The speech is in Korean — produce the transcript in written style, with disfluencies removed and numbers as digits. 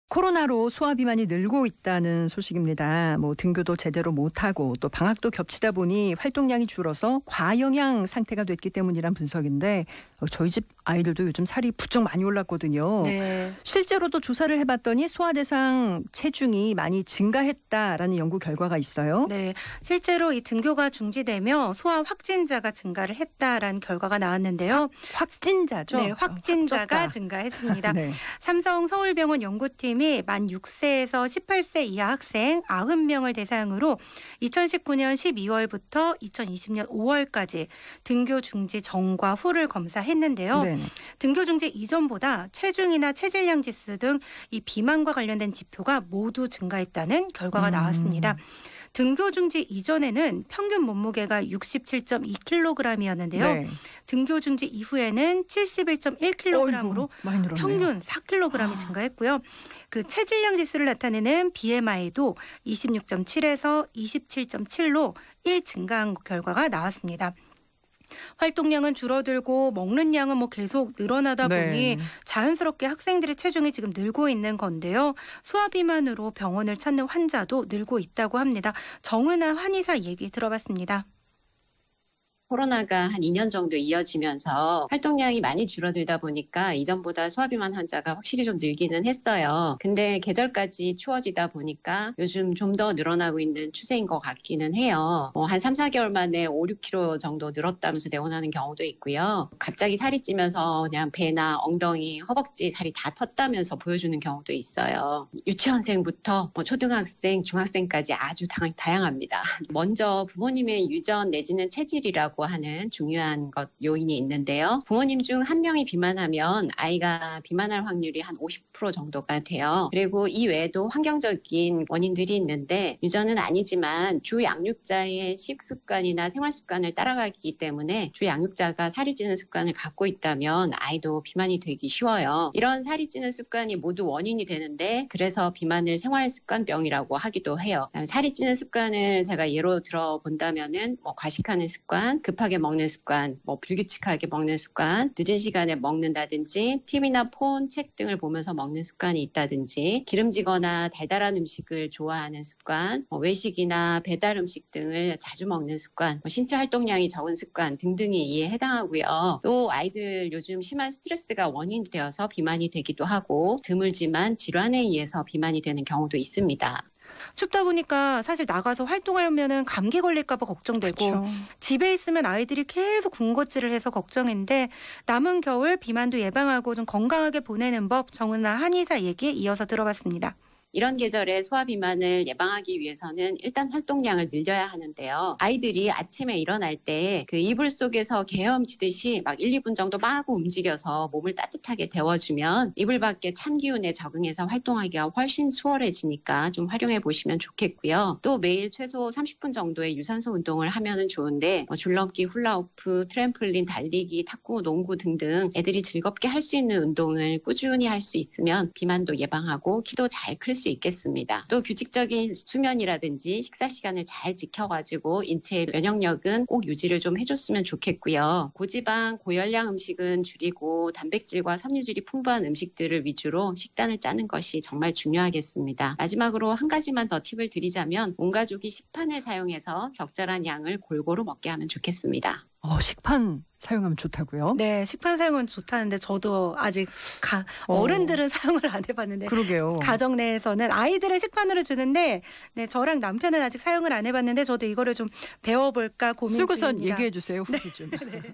코로나로 소화 비만이 늘고 있다는 소식입니다. 등교도 제대로 못하고 또 방학도 겹치다 보니 활동량이 줄어서 과영양 상태가 됐기 때문이란 분석인데 저희 집 아이들도 요즘 살이 부쩍 많이 올랐거든요. 네. 실제로도 조사를 해봤더니 소화 대상 체중이 많이 증가했다라는 연구 결과가 있어요. 네, 실제로 이 등교가 중지되며 소아 확진자가 증가를 했다라는 결과가 나왔는데요. 확진자죠? 네, 확진자가 확 쪘다. 증가했습니다. 네. 삼성 서울병원 연구팀이 만 6세에서 18세 이하 학생 90명을 대상으로 2019년 12월부터 2020년 5월까지 등교 중지 전과 후를 검사했는데요. 네. 등교 중지 이전보다 체중이나 체질량 지수 등 이 비만과 관련된 지표가 모두 증가했다는 결과가 나왔습니다. 등교 중지 이전에는 평균 몸무게가 67.2kg이었는데요. 네. 등교 중지 이후에는 71.1kg으로 많이 늘었네요. 평균 4kg이 증가했고요. 그 체질량 지수를 나타내는 BMI도 26.7에서 27.7로 1 증가한 결과가 나왔습니다. 활동량은 줄어들고 먹는 양은 계속 늘어나다 보니 자연스럽게 학생들의 체중이 지금 늘고 있는 건데요. 소화비만으로 병원을 찾는 환자도 늘고 있다고 합니다. 정은아 한의사 얘기 들어봤습니다. 코로나가 한 2년 정도 이어지면서 활동량이 많이 줄어들다 보니까 이전보다 소화비만 환자가 확실히 좀 늘기는 했어요. 근데 계절까지 추워지다 보니까 요즘 좀 더 늘어나고 있는 추세인 것 같기는 해요. 한 3, 4개월 만에 5, 6kg 정도 늘었다면서 내원하는 경우도 있고요. 갑자기 살이 찌면서 그냥 배나 엉덩이, 허벅지 살이 다 텄다면서 보여주는 경우도 있어요. 유치원생부터 초등학생, 중학생까지 아주 다양합니다. 먼저 부모님의 유전 내지는 체질이라고 하는 중요한 요인이 있는데요. 부모님 중 한 명이 비만하면 아이가 비만할 확률이 한 50% 정도가 돼요. 그리고 이 외에도 환경적인 원인들이 있는데 유전은 아니지만 주 양육자의 식습관이나 생활습관을 따라가기 때문에 주 양육자가 살이 찌는 습관을 갖고 있다면 아이도 비만이 되기 쉬워요. 이런 살이 찌는 습관이 모두 원인이 되는데 그래서 비만을 생활습관병이라고 하기도 해요. 살이 찌는 습관을 제가 예로 들어본다면은 과식하는 습관, 급하게 먹는 습관, 불규칙하게 먹는 습관, 늦은 시간에 먹는다든지 TV나 폰, 책 등을 보면서 먹는 습관이 있다든지 기름지거나 달달한 음식을 좋아하는 습관, 외식이나 배달 음식 등을 자주 먹는 습관, 신체 활동량이 적은 습관 등등이 이에 해당하고요. 또 아이들 요즘 심한 스트레스가 원인이 되어서 비만이 되기도 하고 드물지만 질환에 의해서 비만이 되는 경우도 있습니다. 춥다 보니까 사실 나가서 활동하면은 감기 걸릴까 봐 걱정되고 그쵸. 집에 있으면 아이들이 계속 군것질을 해서 걱정인데 남은 겨울 비만도 예방하고 좀 건강하게 보내는 법 정은아 한의사 얘기 이어서 들어봤습니다. 이런 계절에 소화비만을 예방하기 위해서는 일단 활동량을 늘려야 하는데요. 아이들이 아침에 일어날 때 그 이불 속에서 개헤엄치듯이 1, 2분 정도 마구 움직여서 몸을 따뜻하게 데워주면 이불 밖에 찬 기운에 적응해서 활동하기가 훨씬 수월해지니까 좀 활용해 보시면 좋겠고요. 또 매일 최소 30분 정도의 유산소 운동을 하면 좋은데 줄넘기, 훌라후프, 트램플린, 달리기, 탁구, 농구 등등 애들이 즐겁게 할 수 있는 운동을 꾸준히 할 수 있으면 비만도 예방하고 키도 잘 클 수 있겠습니다. 또 규칙적인 수면이라든지 식사 시간을 잘 지켜가지고 인체의 면역력은 꼭 유지를 좀 해줬으면 좋겠고요. 고지방, 고열량 음식은 줄이고 단백질과 섬유질이 풍부한 음식들을 위주로 식단을 짜는 것이 정말 중요하겠습니다. 마지막으로 한 가지만 더 팁을 드리자면 온 가족이 식판을 사용해서 적절한 양을 골고루 먹게 하면 좋겠습니다. 식판 사용하면 좋다고요? 네, 식판 사용은 좋다는데 저도 아직 어른들은 사용을 안 해봤는데 그러게요. 가정 내에서는 아이들을 식판으로 주는데 저랑 남편은 아직 사용을 안 해봤는데 저도 이거를 좀 배워볼까 고민 쓰고선 중입니다. 얘기해 주세요. 후기 좀. 네.